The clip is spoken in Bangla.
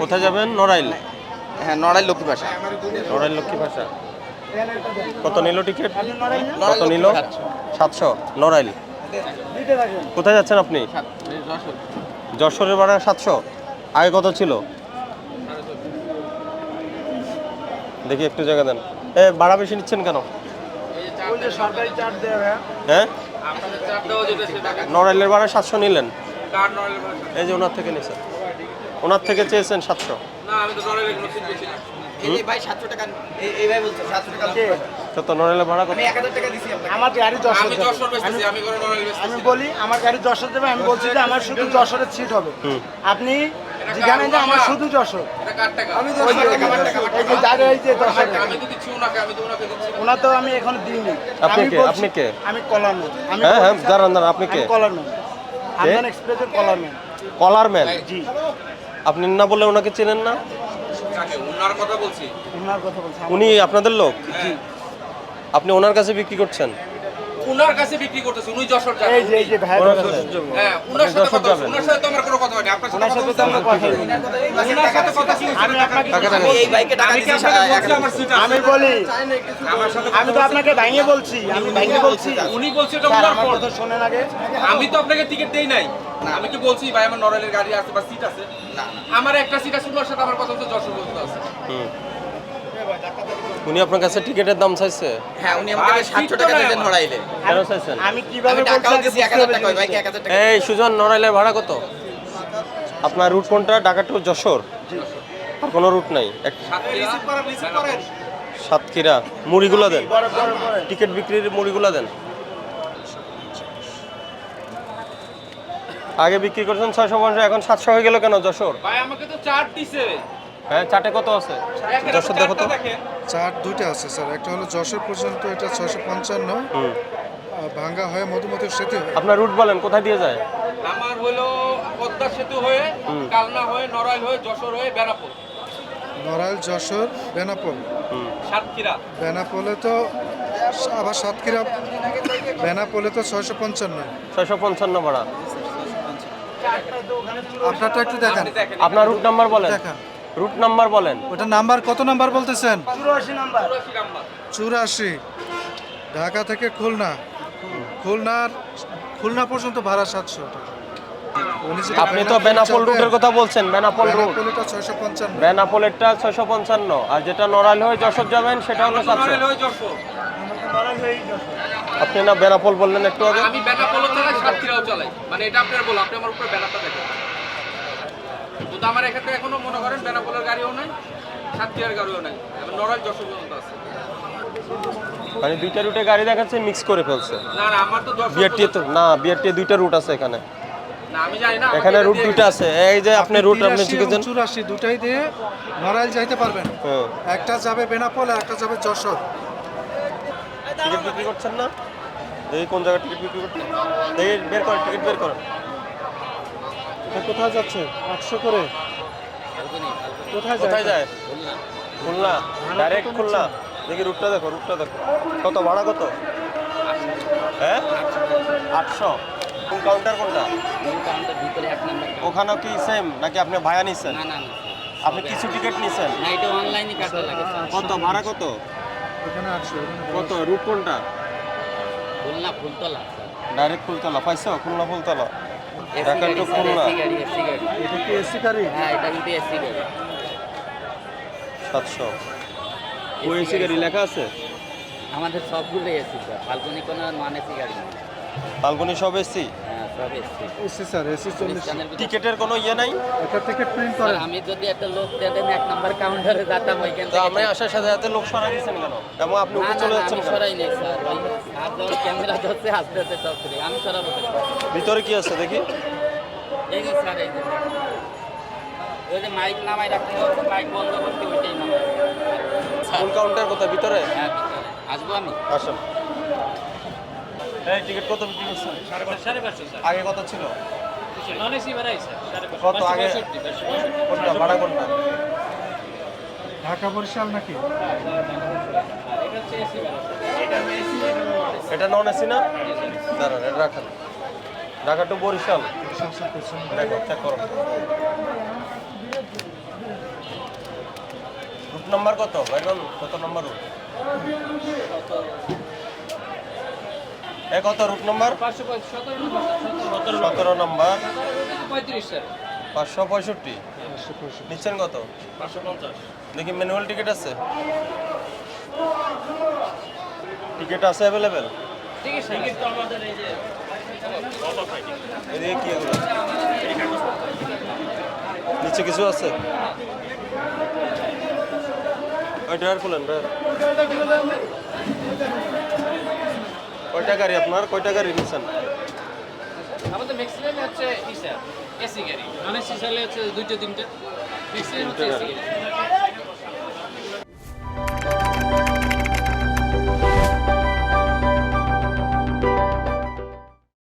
কোথায় যাবেন? নড়াইল। হ্যাঁ, নড়াইল লক্ষ্মী ভাষা। নড়াইল লক্ষ্মী ভাষা। কত নিল টিকিট? কত নিল? 700। নড়াইল। কোথায় যাচ্ছেন আপনি? যশোরের ভাড়া 700। আগে কত ছিল? দেখি একটু জায়গা দেন। ভাড়া বেশি নিচ্ছেন কেন? হ্যাঁ, নড়াইলের ভাড়া 700 নিলেন। এই যে ওনার থেকে নিয়েছেন, ওনার থেকে চেয়েছেন 700। কত নড়াইলের ভাড়া কত? আমার গাড়ি আমি বলি আমার গাড়ি যশোর দেবে, আমি বলছি যে আমার শুধু যশোরের সিট হবে। আপনি যেখানে যে আমার শুধু যশোর, ওনার তো আমি এখন দিইনি। আপনি কে? আপনি কে? আমি কলারম্যান। হ্যাঁ হ্যাঁ, দাঁড়ান দাঁড়ান, আপনি কে? কলারম্যান, আন্দান এক্সপ্রেসের কলারম্যান। কলারম্যান? জি। আপনি না বললে ওনাকে চেনেন না? ওনার কথা বলছি। উনি আপনাদের লোক? জি। আপনি ওনার কাছে বিক্রি করছেন? উনার কাছে বিক্রি করতেছে, উনি যশোর যাবেন। এই যে এই যে ভাই, হ্যাঁ, উনার সাথে কথা বলছি। উনার সাথে তো আমার কোনো কথা হয়নি। আপনার ওনার সাথে তো আমরা কথা বলি। উনার সাথে কথা কি আমি আপনাকে এই বাইকে টাকা দিছি আমার সিট আছে। আমি বলি, আমার সাথে আমি তো আপনাকে ভাঙিয়ে বলছি, আমি ভাঙিয়ে বলছি। উনি বলছে এটা স্যার, উনার আমার ফোন। কথা শোনেন আগে। আমি তো আপনাকে টিকিট দেই নাই। আমি কি বলছি ভাই আমার নড়াইলের গাড়ি আছে বা সিট আছে? না। আমার একটা সিট আছে, উনার সাথে আমার কথা হচ্ছে যশোর বলতে আছে। উনি আপনার কাছে টিকিটের দাম চাইছে? হ্যাঁ, উনি আমাকে 700 টাকা দিয়েছেন নড়াইলে। কেন চাইছেন? আমি কিভাবে আমি টাকাও বলছি দিছি 1000 টাকা, ওই বাইকে 1000 টাকা। এই সুজন, নড়াইলের ভাড়া কত? আপনার রুট কোনটা? ঢাকা টু যশোর? আর কোনো রুট নাই? সাতক্ষীরা। মুড়িগুলো দেন, টিকিট বিক্রির মুড়িগুলো দেন। আগে বিক্রি করছেন 650, এখন 700 হয়ে গেল কেন যশোর? ভাই আমাকে তো চার্ট দিছে। হ্যাঁ, চাটে কত আছে? যশোর দেখো তো। চার্ট দুইটা আছে স্যার, একটা হলো যশোর পর্যন্ত, এটা 655, ভাঙ্গা হয়ে মধুমতি সেতু হয়ে। আপনার রুট বলেন, কোথায় দিয়ে যায়? আমার হলো পদ্মা সেতু হয়ে, কালনা হয়ে, নড়াইল হয়ে, যশোর হয়ে, বেনাপোল, নড়াইল, যশোর, বেনাপোল। সাতক্ষীরা। বেনাপোলে তো আবার সাতক্ষীরা, বেনাপোলে তো 655। 655 ভাড়া। আপনারটা একটু দেখান, আপনি দেখেন। আপনার রুট নাম্বার বলেন, দেখান। রুট নাম্বার বলেন। ওটা নাম্বার কত নাম্বার বলতেছেন? 84 নাম্বার। 84 নাম্বার। 84। ঢাকা থেকে খুলনা, খুলনা পর্যন্ত ভাড়া 700 টাকা। উনি যেটা আপনি তো বেনাপোল রুটের কথা বলছেন, বেনাপোল রুট। বেনাপোলেটা 655। বেনাপোলেরটা 655, আর যেটা নড়াইল হয়ে যশোর যাবেন সেটা হলো 700। নড়াইল হয়ে যশোর। আপনি না বেনাপোল বললেন একটু আগে? আমি বেনাপোল চালাই, সাতক্ষীরাও চালাই। মানে এটা আপনার বলো, আপনি আমার উপরে ব্যানারটা দেখেন। কিন্তু আমার এখানে এখনো মনে করেন বেনাপোলের গাড়িও নাই, সাতক্ষীরার গাড়িও নাই। এখন নড়াইল যশোর পর্যন্ত আছে। মানে দুইটা রুটে গাড়ি দেখাচ্ছে, মিক্স করে ফেলছে। না না, আমার তো যশোর বিআরটি তো না, বিআরটি দুইটা রুট আছে এখানে। না, আমি জানি না। এখানে রুট দুইটা আছে। এই যে আপনি রুট আপনি 83 শিখেছেন। এবং 84 দুটাই দিয়ে নড়াইল যাইতে পারবেন। হ্যাঁ, একটা যাবে বেনাপোল আর একটা যাবে যশোর। টিকিট বিক্রি করছেন না? দেখি কোন জায়গায় টিকিট বিক্রি করছেন, দেখি বের করেন, টিকিট বের করেন। এটা কোথায় যাচ্ছে? 800 করে। কোথায় কোথায় যায়? যায়? খুলনা, ডাইরেক্ট খুলনা। দেখি রুটটা দেখো, রুটটা দেখো। কত ভাড়া কত? হ্যাঁ, 800। কোন কাউন্টার কোনটা? কাউন্টার ভিতরে 1 নাম্বার। ওখানেও কি সেম নাকি আপনি ভাড়া নিচ্ছেন? না না না, আপনি কিছু টিকিট নিছেন? না এটা অনলাইনে কাটতে লাগে স্যার। কত ভাড়া কত? এখানে 800, এখানে কত রুট কোনটা? খুলনা ফুলতলা স্যার। ডাইরেক্ট ফুলতলা পাইছো? খুলনা ফুলতলা। এসি ঢাকা গাড়ি টু স্যার, খুলনা এসি গাড়ি, এসি গাড়ি। এটা কি এসি গাড়ি? হ্যাঁ, এটা কিন্তু এসি গাড়ি। 700। ওই এসি গাড়ি লেখা আছে? আমাদের সবগুলো এসি স্যার, ফাল্গুনি কোনো নন এসি গাড়ি নেই। ফাল্গুনি সব এসি? হ্যাঁ, সব এসি। AC sir, AC 40। টিকেটের কোনো ইয়ে নাই? একটা টিকিট প্রিন্ট স্যার করেন। আমি যদি একটা লোক দেন 1 নাম্বার কাউন্টারে যেতাম ওইখান তো থেকে। আমি আসার সাথে সাথে লোক সরাই দিচ্ছেন কেন? এবং আপনি না উপরে না চলে না, যাচ্ছেন আমি কেন? সরাই নেই স্যার, ওই আর যখন ক্যামেরা ধরছে আস্তে আস্তে সব করে আমি সরাবো কেন? ভিতরে কি আছে দেখি? এই যে স্যার, এই যে ওই যে মাইক নামাই রাখতে হবে, মাইক বন্ধ করতে ওইটাই নামাই। কোন কাউন্টার কোথায়? ভিতরে হ্যাঁ, ভিতরে। আসবো আমি। আসেন। এই টিকিট কত বিক্রি করছেন? 550 স্যার। আগে কত ছিল? নন এসি ভাড়াই স্যার। কত আগে? কোনটা ভাড়া কোনটা? ঢাকা বরিশাল নাকি? এটা নন এসি না? দাঁড়ান, এটা রাখেন। ঢাকা টু বরিশাল। দেখো, চেক করো। নাম্বার কত ভাইগন, কত নাম্বার রুট? কত রুট নাম্বার? 17 নাম্বার, 565। নিচ্ছেন কত? 550। দেখি ম্যানুয়াল টিকিট আছে, টিকিট আছে অ্যাভেলেবেল? টিকিট তো আমাদের এই যে এদিকে কি এগুলো নিচে কিছু আছে? ওই ড্রাইভার খুলেন, কয়টা গাড়ি আপনার, কয়টা গাড়ি নিচ্ছেন? আমাদের ম্যাক্সিমাম হচ্ছে এসি গাড়ি, নন এসি চাইলে হচ্ছে 2-3টা, ম্যাক্সিমাম হচ্ছে এসি গাড়ি।